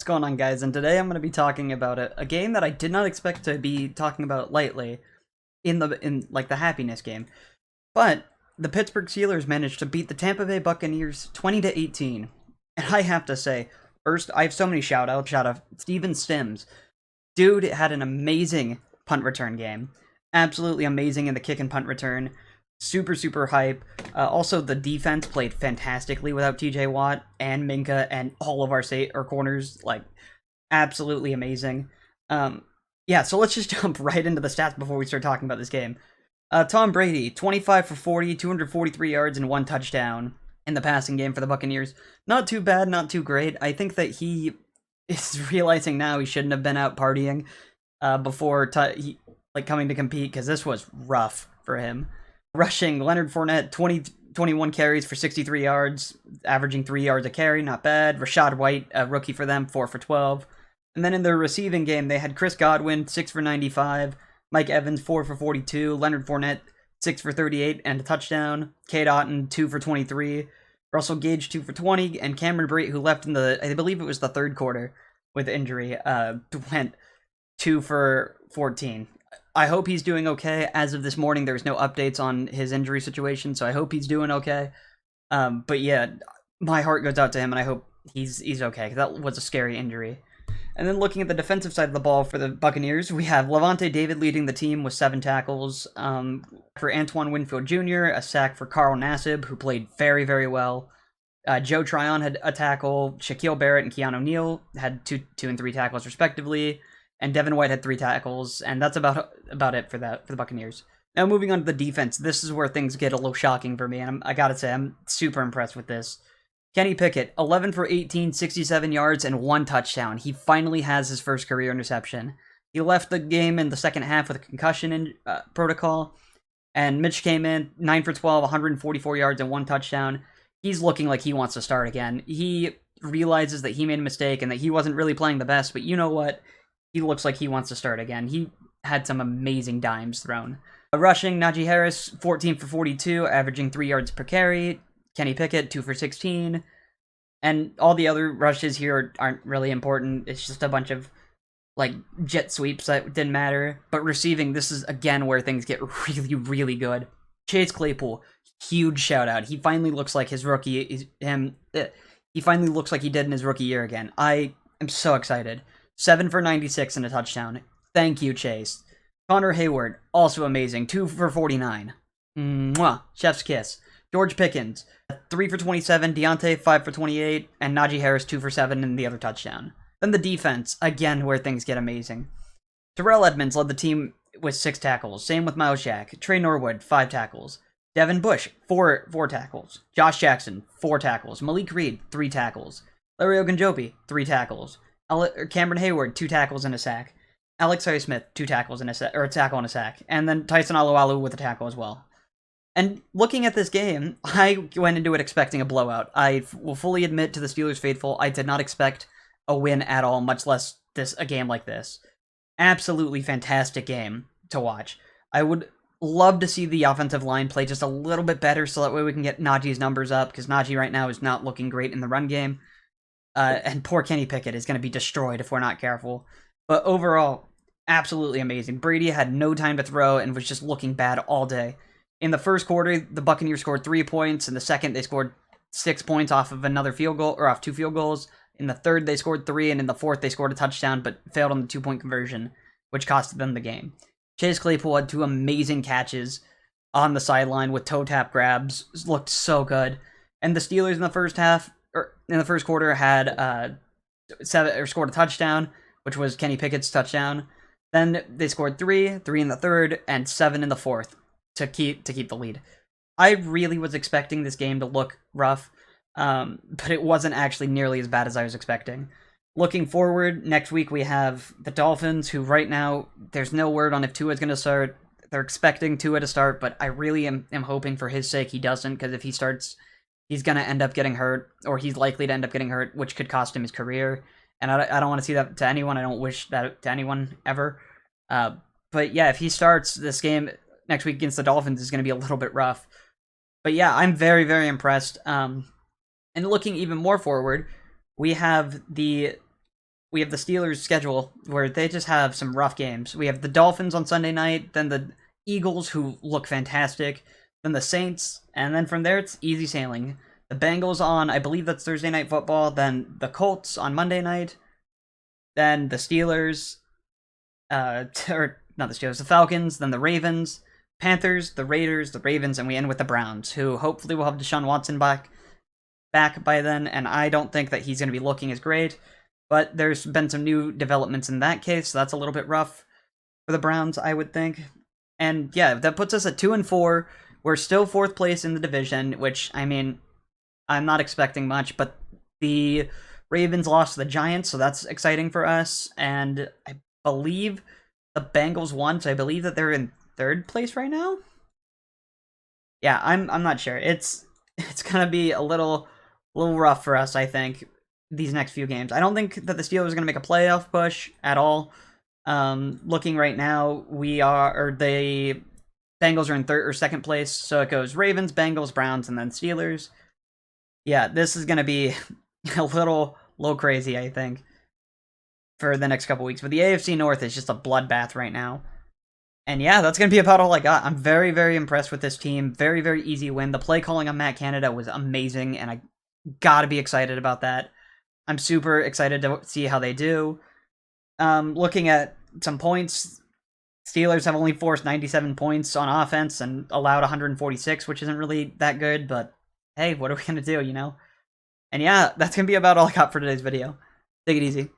going on, guys? And today I'm going to be talking about a game that I did not expect to be talking about lightly in like the happiness game. But the Pittsburgh Steelers managed to beat the Tampa Bay Buccaneers 20-18. And I have to say, first, I have so many shout outs. Shout out Steven Stims. Dude had an amazing punt return game. Absolutely amazing in the kick and punt return. Super, super hype. Also, the defense played fantastically without TJ Watt and Minka and all of our corners. Like, absolutely amazing. Yeah, so let's just jump right into the stats before we start talking about this game. Tom Brady, 25 for 40, 243 yards, and 1 touchdown in the passing game for the Buccaneers. Not too bad, not too great. I think that he is realizing now he shouldn't have been out partying before coming to compete, because this was rough for him. Rushing, Leonard Fournette, 21 carries for 63 yards, averaging 3 yards a carry, not bad. Rachaad White, a rookie for them, 4 for 12. And then in their receiving game, they had Chris Godwin, 6 for 95, Mike Evans, 4 for 42, Leonard Fournette, 6 for 38 and a touchdown, Cade Otton, 2 for 23, Russell Gage, 2 for 20, and Cameron Brate, who left in I believe it was the third quarter with injury, went 2 for 14. I hope he's doing okay. As of this morning, there's no updates on his injury situation, so I hope he's doing okay. But yeah, my heart goes out to him, and I hope he's okay. That was a scary injury. And then looking at the defensive side of the ball for the Buccaneers, we have Levante David leading the team with 7 tackles. For Antoine Winfield Jr., a sack for Carl Nassib, who played very, very well. Joe Tryon had a tackle. Shaquille Barrett and Keanu Neal had 2 and 3 tackles respectively. And Devin White had 3 tackles, and that's about it for the Buccaneers. Now moving on to the defense, this is where things get a little shocking for me, and I gotta say, I'm super impressed with this. Kenny Pickett, 11 for 18, 67 yards, and 1 touchdown. He finally has his first career interception. He left the game in the second half with a concussion protocol, and Mitch came in, 9 for 12, 144 yards, and 1 touchdown. He's looking like he wants to start again. He realizes that he made a mistake and that he wasn't really playing the best, but you know what? He looks like he wants to start again. He had some amazing dimes thrown. Rushing, Najee Harris, 14 for 42, averaging 3 yards per carry. Kenny Pickett, 2 for 16. And all the other rushes here aren't really important. It's just a bunch of, jet sweeps that didn't matter. But receiving, this is, again, where things get really, really good. Chase Claypool, huge shout-out. He finally looks like his rookie... He finally looks like he did in his rookie year again. I am so excited. 7 for 96 and a touchdown. Thank you, Chase. Connor Hayward, also amazing. 2 for 49. Mwah. Chef's kiss. George Pickens, 3 for 27. Deontay, 5 for 28. And Najee Harris, 2 for 7 and the other touchdown. Then the defense, again, where things get amazing. Terrell Edmonds led the team with 6 tackles. Same with Miles Jack. Trey Norwood, 5 tackles. Devin Bush, 4 tackles. Josh Jackson, 4 tackles. Malik Reed, 3 tackles. Larry Ogunjobi, 3 tackles. Cameron Hayward, 2 tackles and a sack. Alex Highsmith, 2 tackles and a tackle and a sack. And then Tyson Alualu with a tackle as well. And looking at this game, I went into it expecting a blowout. I will fully admit to the Steelers faithful, I did not expect a win at all, much less a game like this. Absolutely fantastic game to watch. I would love to see the offensive line play just a little bit better so that way we can get Najee's numbers up, because Najee right now is not looking great in the run game. And poor Kenny Pickett is going to be destroyed if we're not careful. But overall, absolutely amazing. Brady had no time to throw and was just looking bad all day. In the first quarter, the Buccaneers scored 3 points. In the second, they scored 6 points off of another field goal, or off 2 field goals. In the third, they scored 3, and in the fourth, they scored a touchdown, but failed on the 2-point conversion, which costed them the game. Chase Claypool had 2 amazing catches on the sideline with toe tap grabs. It looked so good. And the Steelers in the first quarter had scored a touchdown, which was Kenny Pickett's touchdown. Then they scored 3 in the third, and 7 in the fourth to keep the lead. I really was expecting this game to look rough, but it wasn't actually nearly as bad as I was expecting. Looking forward, next week we have the Dolphins, who right now, there's no word on if Tua's going to start. They're expecting Tua to start, but I really am hoping for his sake he doesn't, because if he starts, he's going to end up getting hurt, or he's likely to end up getting hurt, which could cost him his career. And I don't want to see that to anyone. I don't wish that to anyone ever. But yeah, if he starts, this game next week against the Dolphins is going to be a little bit rough. But yeah, I'm very, very impressed. And looking even more forward, we have the we have the Steelers' schedule where they just have some rough games. We have the Dolphins on Sunday night, then the Eagles, who look fantastic, then the Saints, and then from there it's easy sailing. The Bengals on, I believe that's Thursday Night Football, then the Colts on Monday night, then the Steelers, or not the Steelers, the Falcons, then the Ravens, Panthers, the Raiders, the Ravens, and we end with the Browns, who hopefully will have Deshaun Watson back by then, and I don't think that he's going to be looking as great. But there's been some new developments in that case, so that's a little bit rough for the Browns, I would think. And yeah, that puts us at 2-4. We're still 4th place in the division, which, I mean, I'm not expecting much, but the Ravens lost to the Giants, so that's exciting for us. And I believe the Bengals won, so I believe that they're in 3rd place right now. Yeah, I'm not sure. It's gonna be a little rough for us, I think, these next few games. I don't think that the Steelers are going to make a playoff push at all. Looking right now, the Bengals are in 3rd or 2nd place, so it goes Ravens, Bengals, Browns, and then Steelers. Yeah, this is going to be a little crazy, I think, for the next couple weeks. But the AFC North is just a bloodbath right now. And yeah, that's going to be about all I got. I'm very, very impressed with this team. Very, very easy win. The play calling on Matt Canada was amazing, and I gotta be excited about that. I'm super excited to see how they do. Looking at some points, Steelers have only forced 97 points on offense and allowed 146, which isn't really that good, but hey, what are we going to do, you know? And yeah, that's going to be about all I got for today's video. Take it easy.